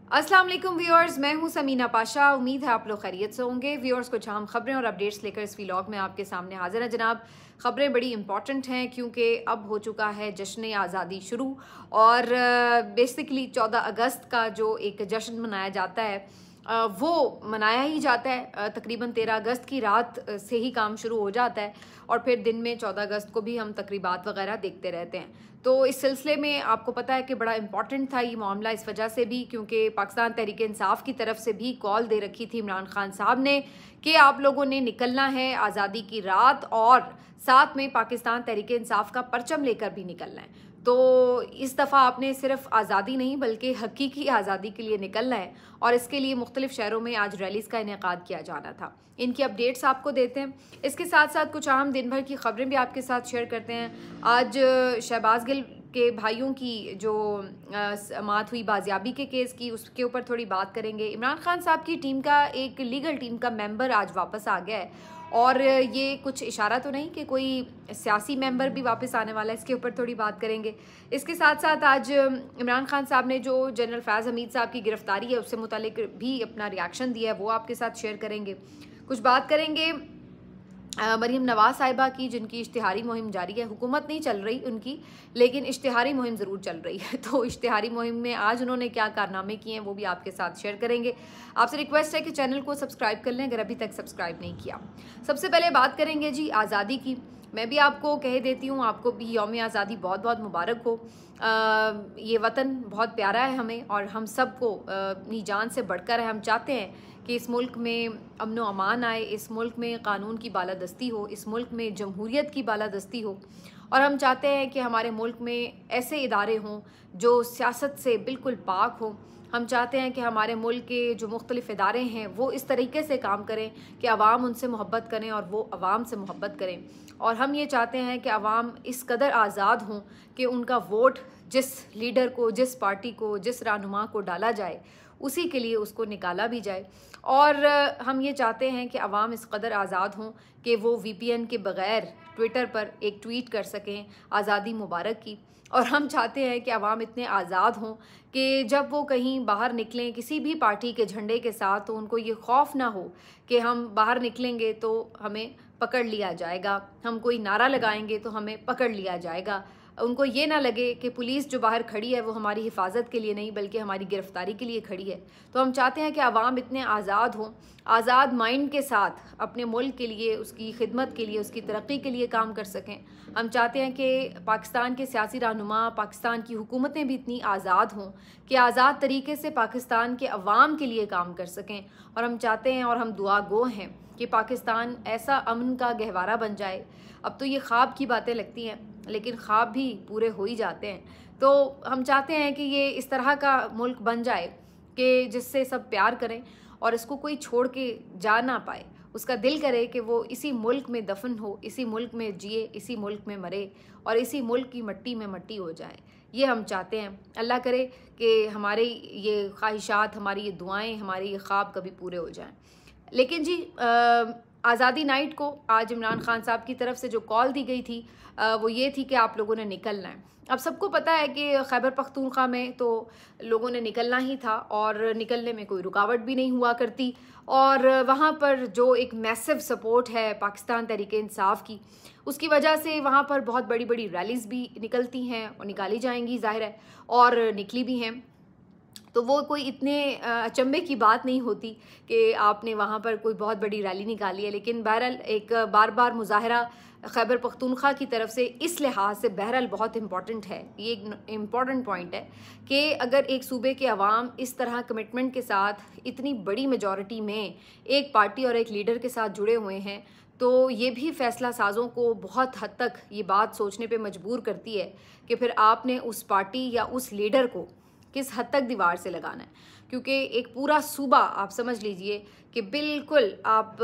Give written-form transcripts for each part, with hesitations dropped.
अस्सलाम वालेकुम व्यूअर्स, मैं हूं समीना पाशा। उम्मीद है आप लोग खैरियत से होंगे। व्यूअर्स, कुछ अहम खबरें और अपडेट्स लेकर इस व्लॉग में आपके सामने हाजिर है जनाब। खबरें बड़ी इंपॉर्टेंट हैं क्योंकि अब हो चुका है जश्न आज़ादी शुरू और बेसिकली 14 अगस्त का जो एक जश्न मनाया जाता है वो मनाया ही जाता है। तकरीबन 13 अगस्त की रात से ही काम शुरू हो जाता है और फिर दिन में 14 अगस्त को भी हम तकरीबात वगैरह देखते रहते हैं। तो इस सिलसिले में आपको पता है कि बड़ा इंपॉर्टेंट था ये मामला इस वजह से भी क्योंकि पाकिस्तान तहरीक इंसाफ की तरफ से भी कॉल दे रखी थी इमरान खान साहब ने कि आप लोगों ने निकलना है आज़ादी की रात और साथ में पाकिस्तान तहरीक इंसाफ का परचम लेकर भी निकलना है। तो इस दफ़ा आपने सिर्फ आज़ादी नहीं बल्कि हकीकी आज़ादी के लिए निकलना है और इसके लिए मुख्तलिफ शहरों में आज रैलीज़ का इनेकाद किया जाना था। इनकी अपडेट्स आपको देते हैं, इसके साथ साथ कुछ अहम दिन भर की खबरें भी आपके साथ शेयर करते हैं। आज शहबाज गिल के भाइयों की जो समाअत हुई बाजियाबी के केस की, उसके ऊपर थोड़ी बात करेंगे। इमरान खान साहब की टीम का एक लीगल टीम का मेंबर आज वापस आ गया है और ये कुछ इशारा तो नहीं कि कोई सियासी मेंबर भी वापस आने वाला है, इसके ऊपर थोड़ी बात करेंगे। इसके साथ साथ आज इमरान खान साहब ने जो जनरल फैज़ हमीद साहब की गिरफ्तारी है उससे मुतालिक भी अपना रिएक्शन दिया है, वो आपके साथ शेयर करेंगे। कुछ बात करेंगे मरीम नवाज साहिबा की, जिनकी इश्तिहारी मुहिम जारी है। हुकूमत नहीं चल रही उनकी, लेकिन इश्तिहारी मुहिम ज़रूर चल रही है। तो इश्तिहारी मुहिम में आज उन्होंने क्या कारनामे किए हैं वो भी आपके साथ शेयर करेंगे। आपसे रिक्वेस्ट है कि चैनल को सब्सक्राइब कर लें अगर अभी तक सब्सक्राइब नहीं किया। सबसे पहले बात करेंगे जी आज़ादी की। मैं भी आपको कह देती हूँ, आपको भी यौम आज़ादी बहुत बहुत मुबारक हो। ये वतन बहुत प्यारा है हमें और हम सबको अपनी जान से बढ़कर है। हम चाहते हैं कि इस मुल्क में अमन व अमान आए, इस मुल्क में कानून की बालादस्ती हो, इस मुल्क में जमहूरियत की बालादस्ती हो और हम चाहते हैं कि हमारे मुल्क में ऐसे इदारे हों जो सियासत से बिल्कुल पाक हों। हम चाहते हैं कि हमारे मुल्क के जो मुख्तलिफ़ इदारे हैं वो इस तरीके से काम करें कि अवाम उनसे मोहब्बत करें और वो अवाम से मोहब्बत करें। और हम ये चाहते हैं कि अवाम इस कदर आज़ाद हों कि उनका वोट जिस लीडर को, जिस पार्टी को, जिस रहनुमा को डाला जाए उसी के लिए उसको निकाला भी जाए। और हम ये चाहते हैं कि अवाम इस कदर आज़ाद हों कि वो VPN के बग़ैर ट्विटर पर एक ट्वीट कर सकें आज़ादी मुबारक की। और हम चाहते हैं कि अवाम इतने आज़ाद हों कि जब वो कहीं बाहर निकलें किसी भी पार्टी के झंडे के साथ तो उनको ये खौफ ना हो कि हम बाहर निकलेंगे तो हमें पकड़ लिया जाएगा, हम कोई नारा लगाएंगे तो हमें पकड़ लिया जाएगा। उनको ये ना लगे कि पुलिस जो बाहर खड़ी है वो हमारी हिफाजत के लिए नहीं बल्कि हमारी गिरफ्तारी के लिए खड़ी है। तो हम चाहते हैं कि अवाम इतने आज़ाद हों, आज़ाद माइंड के साथ अपने मुल्क के लिए, उसकी खिदमत के लिए, उसकी तरक्की के लिए काम कर सकें। हम चाहते हैं कि पाकिस्तान के सियासी रहनुमा, पाकिस्तान की हुकूमतें भी इतनी आज़ाद हों कि आज़ाद तरीके से पाकिस्तान के अवाम के लिए काम कर सकें। और हम चाहते हैं और हम दुआ गो हैं कि पाकिस्तान ऐसा अमन का गहवारा बन जाए। अब तो ये ख्वाब की बातें लगती हैं लेकिन ख्वाब भी पूरे हो ही जाते हैं। तो हम चाहते हैं कि ये इस तरह का मुल्क बन जाए कि जिससे सब प्यार करें और इसको कोई छोड़ के जा ना पाए। उसका दिल करे कि वो इसी मुल्क में दफन हो, इसी मुल्क में जिए, इसी मुल्क में मरे और इसी मुल्क की मट्टी में मट्टी हो जाए। ये हम चाहते हैं। अल्लाह करे कि हमारे ये ख्वाहिशात, हमारी ये दुआएं, हमारे ये ख्वाब कभी पूरे हो जाएं। लेकिन जी आज़ादी नाइट को आज इमरान खान साहब की तरफ से जो कॉल दी गई थी वो ये थी कि आप लोगों ने निकलना है। अब सबको पता है कि खैबर पख्तूनख्वा में तो लोगों ने निकलना ही था और निकलने में कोई रुकावट भी नहीं हुआ करती। और वहाँ पर जो एक मैसिव सपोर्ट है पाकिस्तान तहरीक इंसाफ की, उसकी वजह से वहाँ पर बहुत बड़ी बड़ी रैलीज़ भी निकलती हैं और निकाली जाएंगी, ज़ाहिर है, और निकली भी हैं। तो वो कोई इतने अचंभे की बात नहीं होती कि आपने वहाँ पर कोई बहुत बड़ी रैली निकाली है। लेकिन बहरहाल एक बार बार मुजाहरा खैबर पख्तूनख्वा की तरफ से इस लिहाज से बहरहाल बहुत इम्पॉर्टेंट है। ये एक इम्पॉर्टेंट पॉइंट है कि अगर एक सूबे के अवाम इस तरह कमिटमेंट के साथ इतनी बड़ी मेजॉरिटी में एक पार्टी और एक लीडर के साथ जुड़े हुए हैं तो ये भी फ़ैसला साज़ों को बहुत हद तक ये बात सोचने पे मजबूर करती है कि फिर आपने उस पार्टी या उस लीडर को किस हद तक दीवार से लगाना है। क्योंकि एक पूरा सूबा आप समझ लीजिए कि बिल्कुल आप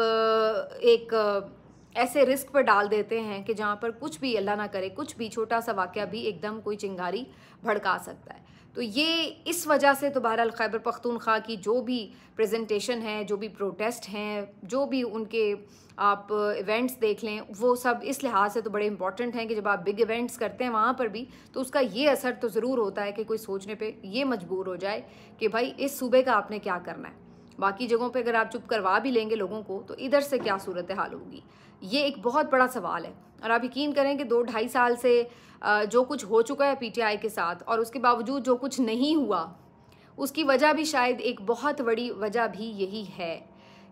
एक ऐसे रिस्क पर डाल देते हैं कि जहाँ पर कुछ भी, अल्लाह ना करे, कुछ भी छोटा सा वाक़या भी एकदम कोई चिंगारी भड़का सकता है। तो ये इस वजह से तो बहरहाल खैबर पख्तूनख्वा की जो भी प्रेजेंटेशन है, जो भी प्रोटेस्ट हैं, जो भी उनके आप इवेंट्स देख लें, वो सब इस लिहाज से तो बड़े इंपॉर्टेंट हैं कि जब आप बिग इवेंट्स करते हैं वहाँ पर भी तो उसका ये असर तो ज़रूर होता है कि कोई सोचने पे ये मजबूर हो जाए कि भाई इस सूबे का आपने क्या करना है। बाकी जगहों पे अगर आप चुप करवा भी लेंगे लोगों को तो इधर से क्या सूरत हाल होगी, ये एक बहुत बड़ा सवाल है। और आप यकीन करें कि 2-2.5 साल से जो कुछ हो चुका है पीटीआई के साथ और उसके बावजूद जो कुछ नहीं हुआ, उसकी वजह भी शायद एक बहुत बड़ी वजह भी यही है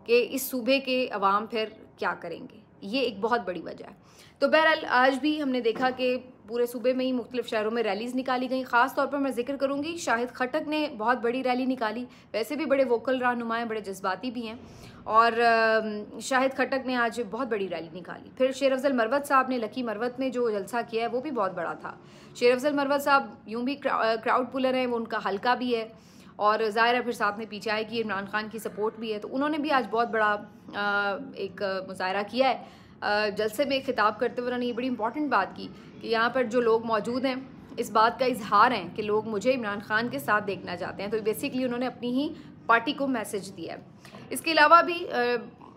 कि इस सूबे के अवाम फिर क्या करेंगे, ये एक बहुत बड़ी वजह है। तो बहरहाल आज भी हमने देखा कि पूरे सूबे में ही मुख्तलिफ शहरों में रैलीज़ निकाली गई। ख़ास तौर पर मैं जिक्र करूँगी शाहिद खटक ने बहुत बड़ी रैली निकाली, वैसे भी बड़े वोकल रहनुमा हैं, बड़े जज्बाती भी हैं, और शाहिद खटक ने आज बहुत बड़ी रैली निकाली। फिर शेर अफजल मरवत साहब ने लकी मरवत में जो जलसा किया है वो भी बहुत बड़ा था। शेर अफजल मरवत साहब यूँ भी क्राउड पुलर हैं, वो उनका हल्का भी है, और ज़ाहिर है फिर साथ में पीटीआई की इमरान खान की सपोर्ट भी है, तो उन्होंने भी आज बहुत बड़ा एक मुजाहरा किया है। जलसे में खिताब करते हुए उन्होंने ये बड़ी इंपॉर्टेंट बात की कि यहाँ पर जो लोग मौजूद हैं इस बात का इजहार है कि लोग मुझे इमरान खान के साथ देखना चाहते हैं। तो बेसिकली उन्होंने अपनी ही पार्टी को मैसेज दिया है। इसके अलावा भी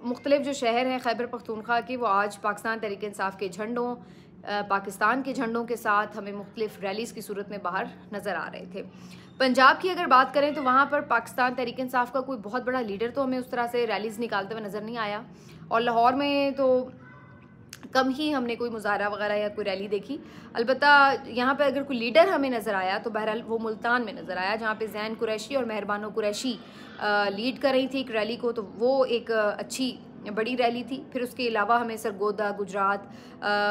मुख्तलिफ जो शहर हैं खैबर पख्तूनख्वा के, वो आज पाकिस्तान तहरीक इंसाफ के झंडों, पाकिस्तान के झंडों के साथ हमें मुख्तलिफ रैलीज़ की सूरत में बाहर नज़र आ रहे थे। पंजाब की अगर बात करें तो वहाँ पर पाकिस्तान तहरीक इंसाफ का कोई बहुत बड़ा लीडर तो हमें उस तरह से रैलीज़ निकालते हुए नज़र नहीं आया, और लाहौर में तो कम ही हमने कोई मुजाहरा वगैरह या कोई रैली देखी। अलबत्ता यहाँ पे अगर कोई लीडर हमें नज़र आया तो बहरहाल वो मुल्तान में नज़र आया, जहाँ पे ज़ैन कुरैशी और मेहरबानो कुरैशी लीड कर रही थी एक रैली को, तो वो एक अच्छी बड़ी रैली थी। फिर उसके अलावा हमें सरगोदा, गुजरात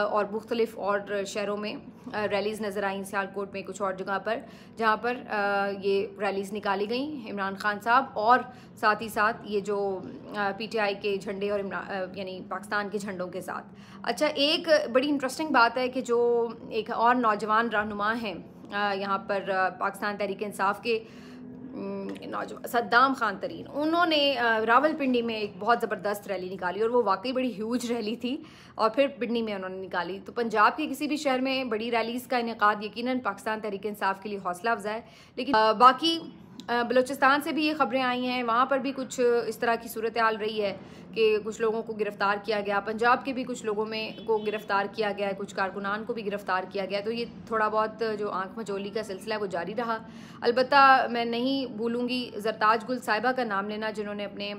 और मुख्तलिफ और शहरों में रैलीज़ नज़र आई, सियालकोट में कुछ और जगह पर, जहाँ पर ये रैलीज़ निकाली गई इमरान खान साहब और साथ ही साथ ये जो पीटीआई के झंडे और यानी पाकिस्तान के झंडों के साथ। अच्छा, एक बड़ी इंटरेस्टिंग बात है कि जो एक और नौजवान रहनुमा हैं यहाँ पर पाकिस्तान तहरीक इंसाफ के, सद्दाम खान तरीन, उन्होंने रावलपिंडी में एक बहुत ज़बरदस्त रैली निकाली, और वो वाकई बड़ी ह्यूज रैली थी, और फिर पिंडी में उन्होंने निकाली। तो पंजाब के किसी भी शहर में बड़ी रैलीज़ का इनेकाद यकीनन पाकिस्तान तहरीक इंसाफ के लिए हौसला अफजा है। लेकिन बाकी बलूचिस्तान से भी ये खबरें आई हैं, वहाँ पर भी कुछ इस तरह की सूरत हाल रही है कि कुछ लोगों को गिरफ़्तार किया गया। पंजाब के भी कुछ लोगों को गिरफ़्तार किया गया है, कुछ कारकुनान को भी गिरफ़्तार किया गया। तो ये थोड़ा बहुत जो आंख मचोली का सिलसिला है वो जारी रहा। अलबत्ता मैं नहीं भूलूँगी ज़रताज गुल साहिबा का नाम लेना, जिन्होंने अपने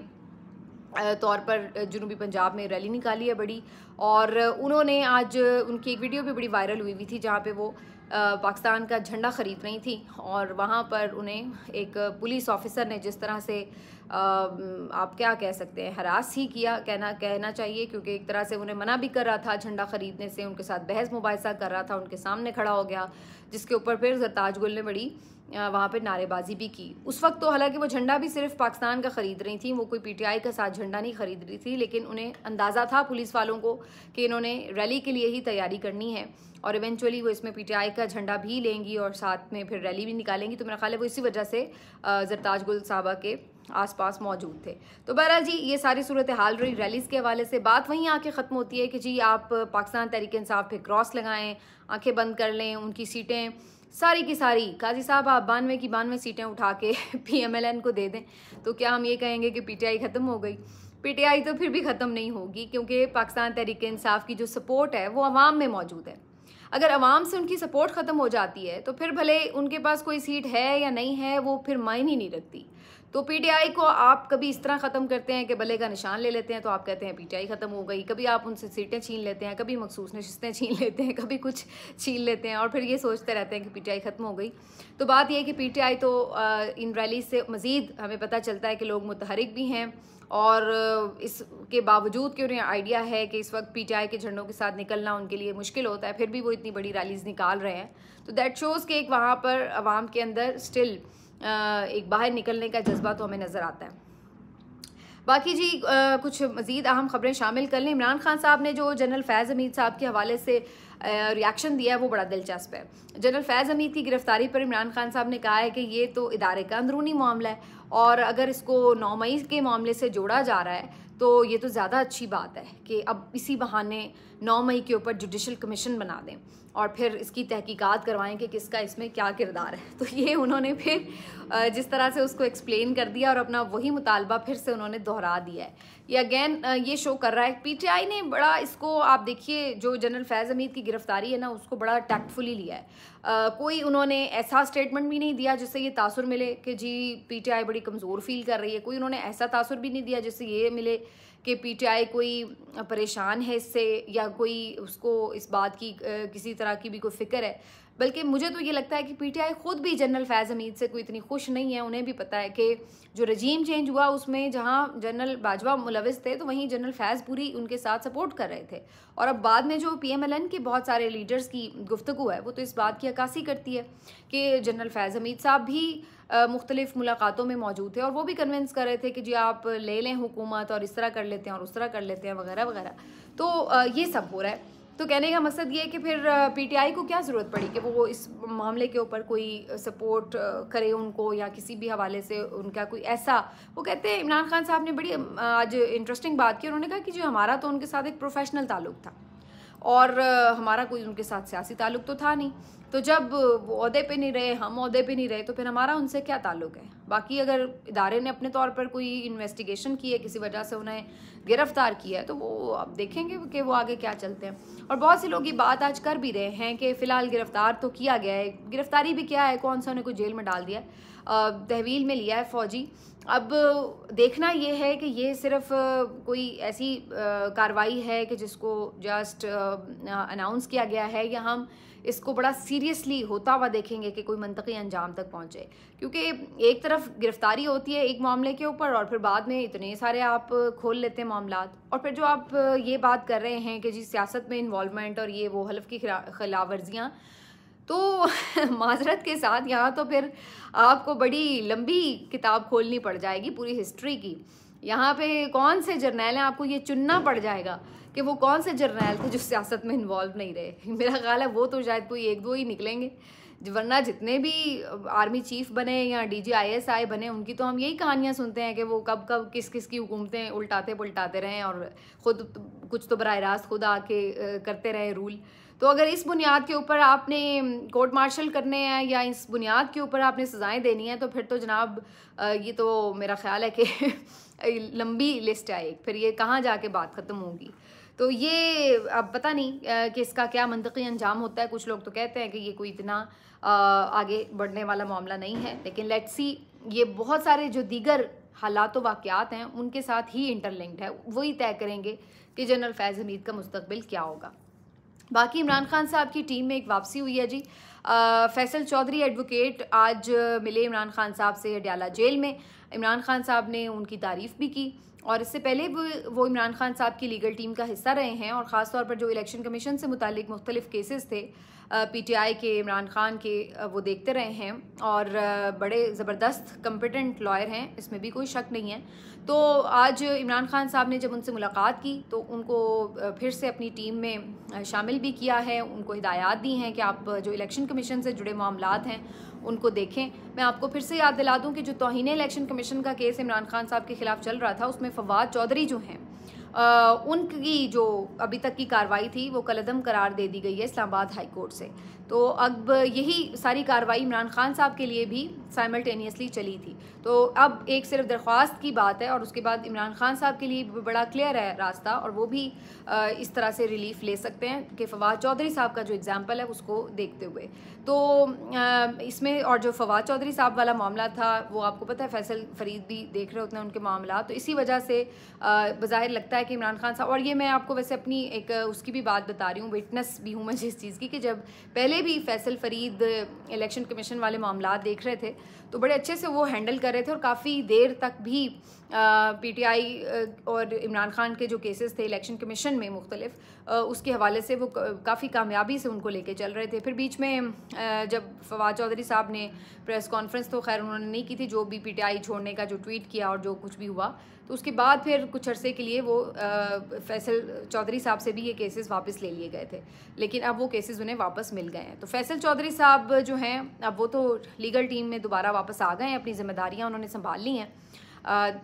तौर पर जुनूबी पंजाब में रैली निकाली है बड़ी, और उन्होंने आज उनकी एक वीडियो भी बड़ी वायरल हुई थी जहाँ पे वो पाकिस्तान का झंडा ख़रीद रही थी, और वहाँ पर उन्हें एक पुलिस ऑफिसर ने जिस तरह से आप क्या कह सकते हैं, हरास ही किया कहना चाहिए, क्योंकि एक तरह से उन्हें मना भी कर रहा था झंडा ख़रीदने से, उनके साथ बहस मुबाहिसा कर रहा था, उनके सामने खड़ा हो गया, जिसके ऊपर फिर ज़रताज गुल ने बड़ी वहाँ पर नारेबाजी भी की। उस वक्त तो हालांकि वो झंडा भी सिर्फ पाकिस्तान का ख़रीद रही थी, वो कोई पीटीआई का साथ झंडा नहीं ख़रीद रही थी, लेकिन उन्हें अंदाज़ा था पुलिस वालों को कि इन्होंने रैली के लिए ही तैयारी करनी है, और इवेंचुअली वो इसमें पीटीआई का झंडा भी लेंगी और साथ में फिर रैली भी निकालेंगी। तो मेरा ख्याल है वो इसी वजह से ज़रताज गुल साहबा के आसपास मौजूद थे। तो बहरहाल जी ये सारी सूरत हाल रही रैलीज़ के हवाले से। बात वहीं आके ख़त्म होती है कि जी आप पाकिस्तान तहरीक इंसाफ पे क्रॉस लगाएं, आंखें बंद कर लें, उनकी सीटें सारी की सारी, काजी साहब आप 92 की 92 सीटें उठा के PMLN को दे दें, तो क्या हम ये कहेंगे कि पीटीआई ख़त्म हो गई? पीटीआई तो फिर भी ख़त्म नहीं होगी, क्योंकि पाकिस्तान तहरीक इंसाफ की जो सपोर्ट है वो अवाम में मौजूद है। अगर अवाम से उनकी सपोर्ट ख़त्म हो जाती है तो फिर भले उनके पास कोई सीट है या नहीं है, वो फिर मायने ही नहीं रखती। तो पीटीआई को आप कभी इस तरह ख़त्म करते हैं कि बल्ले का निशान ले लेते हैं, तो आप कहते हैं पीटीआई ख़त्म हो गई। कभी आप उनसे सीटें छीन लेते हैं, कभी मखसूस नशिस्तें छीन लेते हैं, कभी कुछ छीन लेते हैं, और फिर ये सोचते रहते हैं कि पीटीआई ख़त्म हो गई। तो बात यह है कि पीटीआई तो इन रैली से मज़ीद हमें पता चलता है कि लोग मुतहरिक भी हैं, और इसके बावजूद कि उन्हें आइडिया है कि इस वक्त पीटीआई के झंडों के साथ निकलना उनके लिए मुश्किल होता है, फिर भी वो इतनी बड़ी रैलीज़ निकाल रहे हैं। तो दैट शोज़ कि एक वहाँ पर आवाम के अंदर स्टिल एक बाहर निकलने का जज्बा तो हमें नज़र आता है। बाकी जी कुछ मज़ीद अहम ख़बरें शामिल कर लें। इमरान खान साहब ने जो जनरल फैज़ हमीद साहब के हवाले से रिएक्शन दिया है वो बड़ा दिलचस्प है। जनरल फैज़ हमीद की गिरफ्तारी पर इमरान खान साहब ने कहा है कि ये तो इदारे का अंदरूनी मामला है और अगर इसको 9 मई के मामले से जोड़ा जा रहा है तो ये तो ज़्यादा अच्छी बात है कि अब इसी बहाने 9 मई के ऊपर जुडिशल कमीशन बना दें और फिर इसकी तहकीकात करवाएं कि किसका इसमें क्या किरदार है। तो ये उन्होंने फिर जिस तरह से उसको एक्सप्लेन कर दिया और अपना वही मुतालबा फिर से उन्होंने दोहरा दिया है। ये अगेन ये शो कर रहा है पीटीआई ने बड़ा इसको, आप देखिए जो जनरल फैज़ हमीद की गिरफ्तारी है ना उसको बड़ा टैक्टफुली लिया है। कोई उन्होंने ऐसा स्टेटमेंट भी नहीं दिया जिससे ये तासुर मिले कि जी पीटीआई बड़ी कमज़ोर फील कर रही है। कोई उन्होंने ऐसा तासुर भी नहीं दिया जिससे ये मिले कि पीटीआई कोई परेशान है इससे या कोई उसको इस बात की किसी तरह की भी कोई फ़िक्र है। बल्कि मुझे तो ये लगता है कि पीटीआई ख़ुद भी जनरल फैज़ हमीद से कोई इतनी खुश नहीं है। उन्हें भी पता है कि जो रजीम चेंज हुआ उसमें जहाँ जनरल बाजवा मुलविस थे तो वहीं जनरल फैज़ पूरी उनके साथ सपोर्ट कर रहे थे। और अब बाद में जो PMLN के बहुत सारे लीडर्स की गुफ्तगू है वो तो इस बात की अक्कासी करती है कि जनरल फैज़ हमीद साहब भी मुख्तलिफ़ मुलाकातों में मौजूद थे और वो भी कन्विंस कर रहे थे कि जी आप ले लें हुकूमत और इस तरह कर लेते हैं और उस तरह कर लेते हैं वगैरह वगैरह। तो ये सब हो रहा है। तो कहने का मकसद ये है कि फिर पीटीआई को क्या ज़रूरत पड़ी कि वो इस मामले के ऊपर कोई सपोर्ट करे उनको या किसी भी हवाले से उनका कोई ऐसा, वो कहते हैं इमरान खान साहब ने बड़ी आज इंटरेस्टिंग बात की। उन्होंने कहा कि जो हमारा तो उनके साथ एक प्रोफेशनल ताल्लुक़ था और हमारा कोई उनके साथ सियासी ताल्लुक़ तो था नहीं। तो जब वो ओहदे पे नहीं रहे, हम ओहदे पे नहीं रहे, तो फिर हमारा उनसे क्या ताल्लुक़ है। बाकी अगर इदारे ने अपने तौर पर कोई इन्वेस्टिगेशन की है, किसी वजह से उन्हें गिरफ़्तार किया है, तो वो अब देखेंगे कि वो आगे क्या चलते हैं। और बहुत से लोग ये बात आज कर भी रहे हैं कि फ़िलहाल गिरफ़्तार तो किया गया है, गिरफ़्तारी भी क्या है, कौन सा उन्हें कोई जेल में डाल दिया, तहवील में लिया है फ़ौजी। अब देखना ये है कि ये सिर्फ कोई ऐसी कार्रवाई है कि जिसको जस्ट अनाउंस किया गया है या हम इसको बड़ा सीरियसली होता हुआ देखेंगे कि कोई मंतकी अंजाम तक पहुँचे। क्योंकि एक तरफ गिरफ्तारी होती है एक मामले के ऊपर और फिर बाद में इतने सारे आप खोल लेते हैं मामलात। और फिर जो आप ये बात कर रहे हैं कि जी सियासत में इन्वॉल्वमेंट और ये वो हल्फ की खिलाफ वर्जियाँ, तो माजरत के साथ यहाँ तो फिर आपको बड़ी लंबी किताब खोलनी पड़ जाएगी पूरी हिस्ट्री की। यहाँ पे कौन से जर्नैल हैं, आपको ये चुनना पड़ जाएगा कि वो कौन से जर्नैल थे जो सियासत में इन्वॉल्व नहीं रहे। मेरा ख्याल है वो तो शायद कोई 1-2 ही निकलेंगे, वरना जितने भी आर्मी चीफ बने या DG ISI बने उनकी तो हम यही कहानियाँ सुनते हैं कि वो कब कब किस किस की हुकूमतें उल्टाते पुलटाते रहें और ख़ुद कुछ तो बराह रास्त खुद आके करते रहे रूल। तो अगर इस बुनियाद के ऊपर आपने कोर्ट मार्शल करने हैं या इस बुनियाद के ऊपर आपने सज़ाएं देनी है तो फिर तो जनाब ये तो मेरा ख्याल है कि लंबी लिस्ट है एक, फिर ये कहाँ जाके बात ख़त्म होगी। तो ये अब पता नहीं कि इसका क्या मंतकी अंजाम होता है। कुछ लोग तो कहते हैं कि ये कोई इतना आगे बढ़ने वाला मामला नहीं है, लेकिन लेट्स सी, ये बहुत सारे जो दीगर हालात व वाक़यात हैं उनके साथ ही इंटरलिंक्ड है, वही तय करेंगे कि जनरल फैज़ हमीद का मुस्तकबिल क्या होगा। बाकी इमरान खान साहब की टीम में एक वापसी हुई है जी। फैसल चौधरी एडवोकेट आज मिले इमरान खान साहब से अडयाला जेल में। इमरान खान साहब ने उनकी तारीफ़ भी की और इससे पहले वो इमरान खान साहब की लीगल टीम का हिस्सा रहे हैं और ख़ास तौर पर जो इलेक्शन कमीशन से मुतालिक मुख्तलिफ़ केसेस थे PTI के, इमरान खान के, वो देखते रहे हैं और बड़े ज़बरदस्त कम्पिटेंट लॉयर हैं, इसमें भी कोई शक नहीं है। तो आज इमरान खान साहब ने जब उनसे मुलाकात की तो उनको फिर से अपनी टीम में शामिल भी किया है, उनको हिदायत दी हैं कि आप जो इलेक्शन कमीशन से जुड़े मामलात हैं उनको देखें। मैं आपको फिर से याद दिला दूं कि जो तौहीन इलेक्शन कमीशन का केस इमरान खान साहब के ख़िलाफ़ चल रहा था उसमें फवाद चौधरी जो हैं उनकी जो अभी तक की कार्रवाई थी वो कलअदम करार दे दी गई है इस्लामाबाद हाई कोर्ट से। तो अब यही सारी कार्रवाई इमरान खान साहब के लिए भी साइमल्टेनियसली चली थी। तो अब एक सिर्फ दरख्वास्त की बात है और उसके बाद इमरान खान साहब के लिए बड़ा क्लियर है रास्ता और वो भी इस तरह से रिलीफ ले सकते हैं कि फवाद चौधरी साहब का जो एग्ज़ाम्पल है उसको देखते हुए। तो इसमें और जो फवाद चौधरी साहब वाला मामला था वो आपको पता है फैसल फरीद भी देख रहे होते हैं उनके मामला, तो इसी वजह से बज़ाहिर लगता है कि इमरान खान साहब, और ये मैं आपको वैसे अपनी एक उसकी भी बात बता रही हूँ, विटनेस भी हूँ मैं जिस चीज़ की, कि जब पहले पहले भी फैसल फरीद इलेक्शन कमीशन वाले मामला देख रहे थे तो बड़े अच्छे से वो हैंडल कर रहे थे और काफ़ी देर तक भी पीटीआई और इमरान खान के जो केसेस थे इलेक्शन कमीशन में मुख्तलिफ उसके हवाले से वो काफ़ी कामयाबी से उनको लेके चल रहे थे। फिर बीच में जब फवाद चौधरी साहब ने प्रेस कॉन्फ्रेंस तो खैर उन्होंने नहीं की थी, जो भी पीटीआई छोड़ने का जो ट्वीट किया और जो कुछ भी हुआ, तो उसके बाद फिर कुछ अरसे के लिए वो फैसल चौधरी साहब से भी ये केसेस वापस ले लिए गए थे, लेकिन अब वो केसेस उन्हें वापस मिल गए हैं। तो फैसल चौधरी साहब जो हैं अब वो तो लीगल टीम में दोबारा वापस आ गए हैं, अपनी जिम्मेदारियां उन्होंने संभाल ली हैं।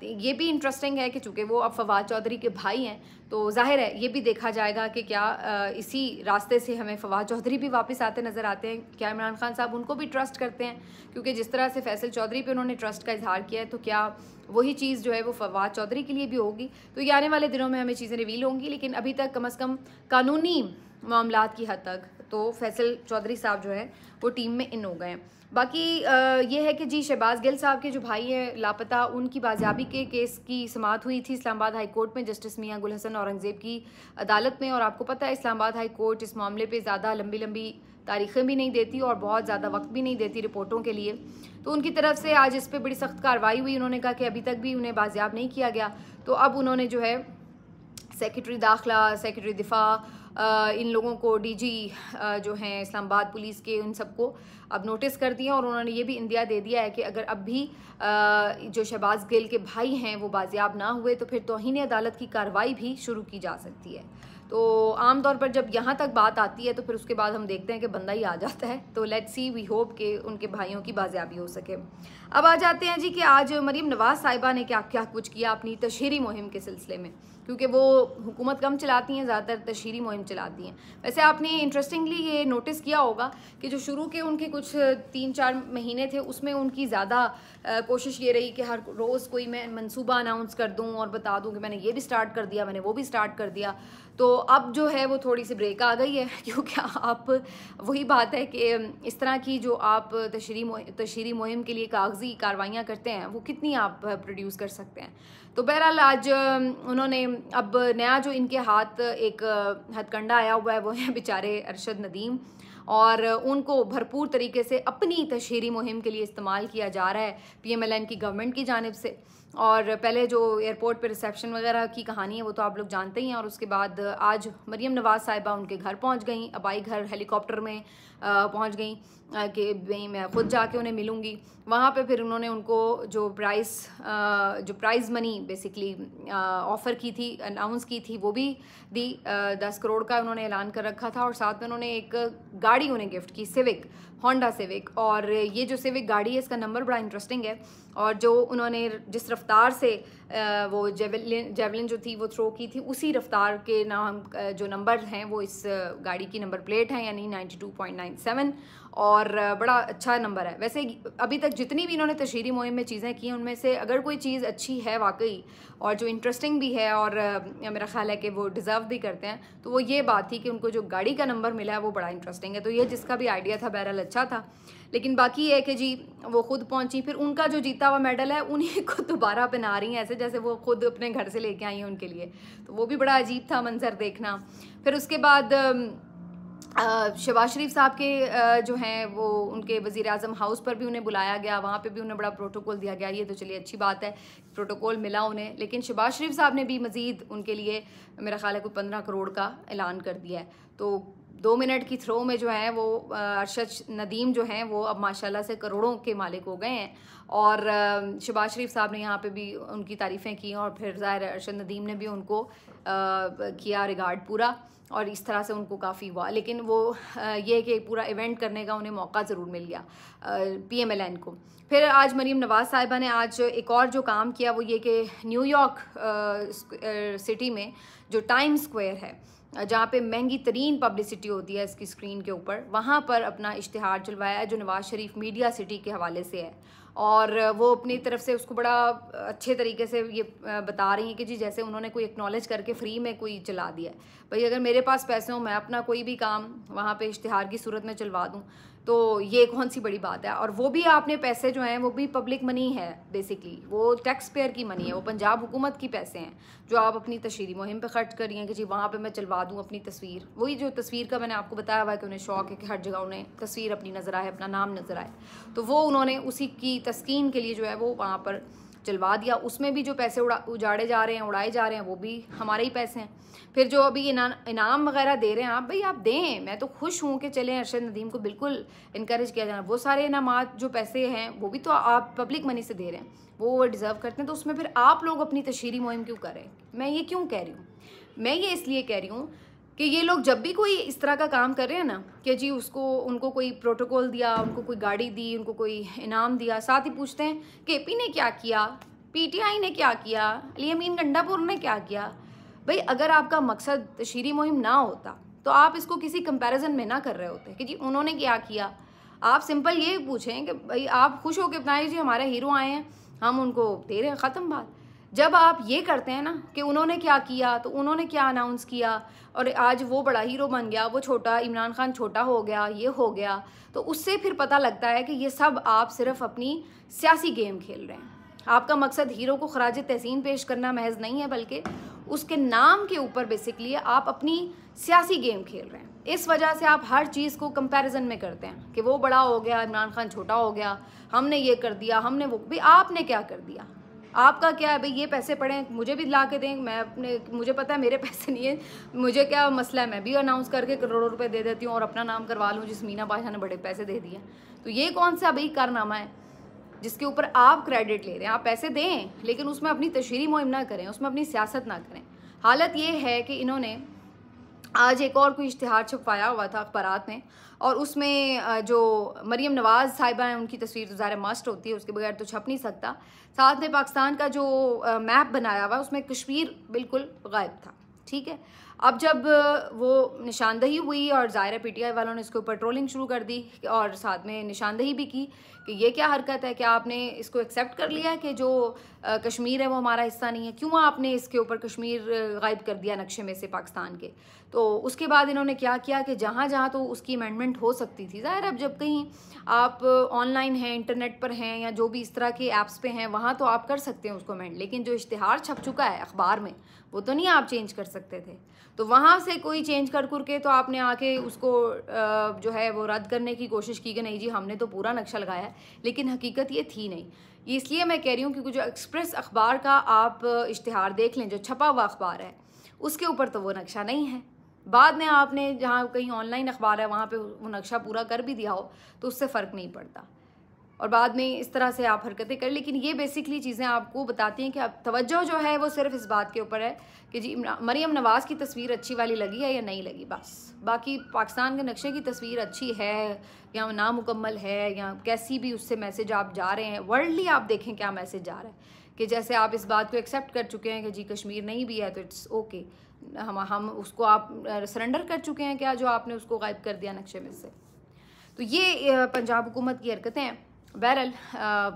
ये भी इंटरेस्टिंग है कि चूँकि वो अब फवाद चौधरी के भाई हैं तो जाहिर है ये भी देखा जाएगा कि क्या इसी रास्ते से हमें फवाद चौधरी भी वापस आते नज़र आते हैं, क्या इमरान खान साहब उनको भी ट्रस्ट करते हैं, क्योंकि जिस तरह से फैसल चौधरी पे उन्होंने ट्रस्ट का इजहार किया है तो क्या वही चीज़ जो है वो फवाद चौधरी के लिए भी होगी। तो ये आने वाले दिनों में हमें चीज़ें रिवील होंगी, लेकिन अभी तक कम से कम कानूनी मामलात की हद तक तो फैसल चौधरी साहब जो है वो टीम में इन हो गए हैं। बाकी ये है कि जी शहबाज गिल साहब के जो भाई हैं लापता, उनकी बाजियाबी के केस की समाअत हुई थी इस्लामाबाद हाई कोर्ट में जस्टिस मियां गुल हसन औरंगज़ेब की अदालत में। और आपको पता है इस्लामाबाद हाई कोर्ट इस मामले पे ज़्यादा लंबी तारीखें भी नहीं देती और बहुत ज़्यादा वक्त भी नहीं देती रिपोर्टों के लिए। तो उनकी तरफ से आज इस पर बड़ी सख्त कार्रवाई हुई। उन्होंने कहा कि अभी तक भी उन्हें बाजियाब नहीं किया गया, तो अब उन्होंने जो है सेक्रेटरी दाखिला, सेक्रेटरी दिफा, इन लोगों को डीजी जो हैं इस्लामाबाद पुलिस के, उन सबको अब नोटिस कर दिया और उन्होंने ये भी इंदिया दे दिया है कि अगर अब भी जो शहबाज गिल के भाई हैं वो बाजियाब ना हुए तो फिर तौहीन अदालत की कार्रवाई भी शुरू की जा सकती है। तो आमतौर पर जब यहाँ तक बात आती है तो फिर उसके बाद हम देखते हैं कि बंदा ही आ जाता है। तो लेट्स सी, वी होप कि उनके भाइयों की बाजियाबी हो सके। अब आ जाते हैं जी कि आज मरीम नवाज साहिबा ने क्या क्या कुछ किया अपनी तशहीरी मुहिम के सिलसिले में, क्योंकि वो हुकूमत कम चलाती हैं, ज़्यादातर तशहीरी मुहिम चलाती हैं। वैसे आपने इंटरेस्टिंगली ये नोटिस किया होगा कि जो शुरू के उनके कुछ 3-4 महीने थे उसमें उनकी ज़्यादा कोशिश ये रही कि हर रोज़ कोई मैं मंसूबा अनाउंस कर दूं और बता दूं कि मैंने ये भी स्टार्ट कर दिया, मैंने वो भी स्टार्ट कर दिया। तो अब जो है वो थोड़ी सी ब्रेक आ गई है, क्योंकि आप वही बात है कि इस तरह की जो आप तशहीरी मुहिम के लिए कागजी कार्रवाइयाँ करते हैं वो कितनी आप प्रोड्यूस कर सकते हैं। तो बहरहाल आज उन्होंने अब नया जो इनके हाथ एक हथकंडा आया हुआ है वो है बेचारे अरशद नदीम, और उनको भरपूर तरीके से अपनी तशहीरी मुहिम के लिए इस्तेमाल किया जा रहा है PMLN की गवर्नमेंट की जानिब से। और पहले जो एयरपोर्ट पे रिसेप्शन वगैरह की कहानी है वो तो आप लोग जानते ही हैं, और उसके बाद आज मरीम नवाज साहिबा उनके घर पहुंच गई, अबाई घर हेलीकॉप्टर में पहुंच गई कि मैं ख़ुद जाके उन्हें मिलूँगी। वहाँ पे फिर उन्होंने उनको जो प्राइज़ मनी बेसिकली ऑफ़र की थी, अनाउंस की थी, वो भी दी। 10 करोड़ का उन्होंने ऐलान कर रखा था और साथ में उन्होंने एक गाड़ी उन्हें गिफ्ट की, सिविक, होंडा सिविक। और ये जो सिविक गाड़ी है इसका नंबर बड़ा इंटरेस्टिंग है, और जो उन्होंने जिस रफ्तार से वो जेवलिन जो थी वो थ्रो की थी उसी रफ्तार के नाम जो नंबर हैं वो इस गाड़ी की नंबर प्लेट है, यानी 92.97, और बड़ा अच्छा नंबर है। वैसे अभी तक जितनी भी इन्होंने तशहीरी मुहिम में चीज़ें की उनमें से अगर कोई चीज़ अच्छी है वाकई और जो इंटरेस्टिंग भी है और मेरा ख्याल है कि वो डिज़र्व भी करते हैं, तो वो ये बात थी कि उनको जो गाड़ी का नंबर मिला है वो बड़ा इंटरेस्टिंग है। तो ये जिसका भी आइडिया था बहरहाल अच्छा था, लेकिन बाकी है कि जी वो खुद पहुंची, फिर उनका जो जीता हुआ मेडल है उन्हीं को दोबारा पहना रही हैं, ऐसे जैसे वो खुद अपने घर से लेके आई हैं उनके लिए। तो वो भी बड़ा अजीब था मंजर देखना। फिर उसके बाद शहबाज शरीफ साहब के जो हैं वो उनके वज़ीर आज़म हाउस पर भी उन्हें बुलाया गया, वहाँ पे भी उन्हें बड़ा प्रोटोकॉल दिया गया। ये तो चलिए अच्छी बात है, प्रोटोकॉल मिला उन्हें। लेकिन शहबाज शरीफ साहब ने भी मज़ीद उनके लिए मेरा ख्याल है कोई 15 करोड़ का ऐलान कर दिया है। तो 2 मिनट की थ्रो में जो है वो अरशद नदीम जो हैं वो अब माशाल्लाह से करोड़ों के मालिक हो गए हैं। और शहबाज शरीफ साहब ने यहाँ पे भी उनकी तारीफ़ें की, और फिर ज़ाहिर अरशद नदीम ने भी उनको किया रिगार्ड पूरा, और इस तरह से उनको काफ़ी हुआ। लेकिन वो ये कि पूरा इवेंट करने का उन्हें मौका ज़रूर मिल गया PMLN को। फिर आज मरीम नवाज साहिबा ने आज एक और जो काम किया वो ये कि न्यूयॉर्क सिटी में जो टाइम स्क्वायर है, जहाँ पे महंगी तरीन पब्लिसिटी होती है इसकी स्क्रीन के ऊपर, वहाँ पर अपना इश्तिहार चलवाया जो नवाज शरीफ मीडिया सिटी के हवाले से है। और वो अपनी तरफ से उसको बड़ा अच्छे तरीके से ये बता रही हैं कि जी जैसे उन्होंने कोई एक्नॉलेज करके फ्री में कोई चला दिया है। भाई अगर मेरे पास पैसे हों मैं अपना कोई भी काम वहाँ पे इश्तिहार की सूरत में चलवा दूँ, तो ये कौन सी बड़ी बात है। और वो भी आपने पैसे जो हैं वो भी पब्लिक मनी है, बेसिकली वो टैक्स पेयर की मनी है, वो पंजाब हुकूमत की पैसे हैं जो आप अपनी तशहीरी मुहिम पे खर्च कर रही हैं कि जी वहाँ पे मैं चलवा दूँ अपनी तस्वीर। वही जो तस्वीर का मैंने आपको बताया हुआ है कि उन्हें शौक़ है कि हर जगह उन्हें तस्वीर अपनी नज़र आए, अपना नाम नज़र आए, तो वो उन्होंने उसी की तस्कीन के लिए जो है वो वहाँ पर चलवा दिया। उसमें भी जो पैसे उजाड़े जा रहे हैं, उड़ाए जा रहे हैं, वो भी हमारे ही पैसे हैं। फिर जो अभी इनाम वगैरह दे रहे हैं आप, भाई आप दें, मैं तो खुश हूँ कि चलें, अरशद नदीम को बिल्कुल इनकरेज किया जाना। वो सारे इनामात जो पैसे हैं वो भी तो आप पब्लिक मनी से दे रहे हैं, वो डिज़र्व करते हैं, तो उसमें फिर आप लोग अपनी तशहीरी मुहिम क्यों करें। मैं ये क्यों कह रही हूँ, मैं ये इसलिए कह रही हूँ कि ये लोग जब भी कोई इस तरह का काम कर रहे हैं ना कि जी उनको कोई प्रोटोकॉल दिया, उनको कोई गाड़ी दी, उनको कोई इनाम दिया, साथ ही पूछते हैं केपी ने क्या किया, पीटीआई ने क्या किया, अली अमीन गंडापुर ने क्या किया। भाई अगर आपका मकसद तशहीरी मुहिम ना होता तो आप इसको किसी कंपैरिजन में ना कर रहे होते कि जी उन्होंने क्या किया। आप सिंपल ये पूछें कि भाई आप खुश हो के बताएं जी हमारे हीरो आए हैं, हम उनको दे रहे हैं, ख़त्म बात। जब आप ये करते हैं ना कि उन्होंने क्या किया, तो उन्होंने क्या अनाउंस किया और आज वो बड़ा हीरो बन गया, वो छोटा, इमरान खान छोटा हो गया, ये हो गया, तो उससे फिर पता लगता है कि ये सब आप सिर्फ अपनी सियासी गेम खेल रहे हैं। आपका मकसद हीरो को खराज तहसीन पेश करना महज नहीं है, बल्कि उसके नाम के ऊपर बेसिकली आप अपनी सियासी गेम खेल रहे हैं। इस वजह से आप हर चीज़ को कंपैरिजन में करते हैं कि वो बड़ा हो गया, इमरान खान छोटा हो गया, हमने ये कर दिया, हमने वो। भाई आपने क्या कर दिया, आपका क्या है। भाई ये पैसे पड़े मुझे भी ला के दें, मुझे पता है मेरे पैसे नहीं है, मुझे क्या मसला है, मैं भी अनाउंस करके करोड़ों रुपए दे देती हूँ और अपना नाम करवा लूँ जिस मीना पाशा ने बड़े पैसे दे दिए। तो ये कौन सा भाई कारनामा है जिसके ऊपर आप क्रेडिट ले रहे हैं। आप पैसे दें लेकिन उसमें अपनी तशहीरी मुहिम ना करें, उसमें अपनी सियासत ना करें। हालत ये है कि इन्होंने आज एक और कोई इश्तिहार छपवाया हुआ था अखबारात में, और उसमें जो मरीम नवाज़ साहिबा हैं उनकी तस्वीर तो ज़ाहिर मस्ट होती है, उसके बगैर तो छप नहीं सकता। साथ में पाकिस्तान का जो मैप बनाया हुआ उसमें कश्मीर बिल्कुल गायब था। ठीक है, अब जब वो निशानदही हुई और ज़ाहिर पीटीआई वालों ने इसके ऊपर ट्रोलिंग शुरू कर दी और साथ में निशानदही भी की कि ये क्या हरकत है, क्या आपने इसको एक्सेप्ट कर लिया कि जो कश्मीर है वो हमारा हिस्सा नहीं है, क्यों आपने इसके ऊपर कश्मीर गायब कर दिया नक्शे में से पाकिस्तान के। तो उसके बाद इन्होंने क्या किया कि जहाँ जहाँ तो उसकी अमेंडमेंट हो सकती थी, ज़ाहिर अब जब कहीं आप ऑनलाइन हैं, इंटरनेट पर हैं या जो भी इस तरह के ऐप्स पे हैं, वहाँ तो आप कर सकते हैं उसको अमेंड, लेकिन जो इश्तिहार छप चुका है अखबार में वो तो नहीं आप चेंज कर सकते थे। तो वहाँ से कोई चेंज कर के तो आपने आके उसको जो है वो रद्द करने की कोशिश की कि नहीं जी हमने तो पूरा नक्शा लगाया है, लेकिन हकीकत ये थी नहीं। इसलिए मैं कह रही हूँ कि जो एक्सप्रेस अखबार का आप इश्तिहार देख लें, जो छपा हुआ अखबार है उसके ऊपर तो वो नक्शा नहीं है। बाद में आपने जहाँ कहीं ऑनलाइन अखबार है वहाँ पे वो नक्शा पूरा कर भी दिया हो तो उससे फ़र्क नहीं पड़ता, और बाद में इस तरह से आप हरकतें करें। लेकिन ये बेसिकली चीज़ें आपको बताती हैं कि अब तवज्जो जो है वो सिर्फ इस बात के ऊपर है कि जी मरीम नवाज़ की तस्वीर अच्छी वाली लगी है या नहीं लगी, बस। बाकी पाकिस्तान के नक्शे की तस्वीर अच्छी है या नामुकम्मल है या कैसी भी उससे मैसेज आप जा रहे हैं, वर्ल्डली आप देखें क्या मैसेज जा रहा है कि जैसे आप इस बात को एक्सेप्ट कर चुके हैं कि जी कश्मीर नहीं भी है तो इट्स ओके, हम उसको आप सरेंडर कर चुके हैं क्या, जो आपने उसको गायब कर दिया नक्शे में से। तो ये पंजाब हुकूमत की हरकतें हैं। बहरहाल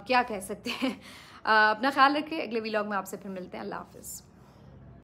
क्या कह सकते हैं। अपना ख्याल रखें, अगले व्लॉग में आपसे फिर मिलते हैं। अल्लाह हाफ़िज़।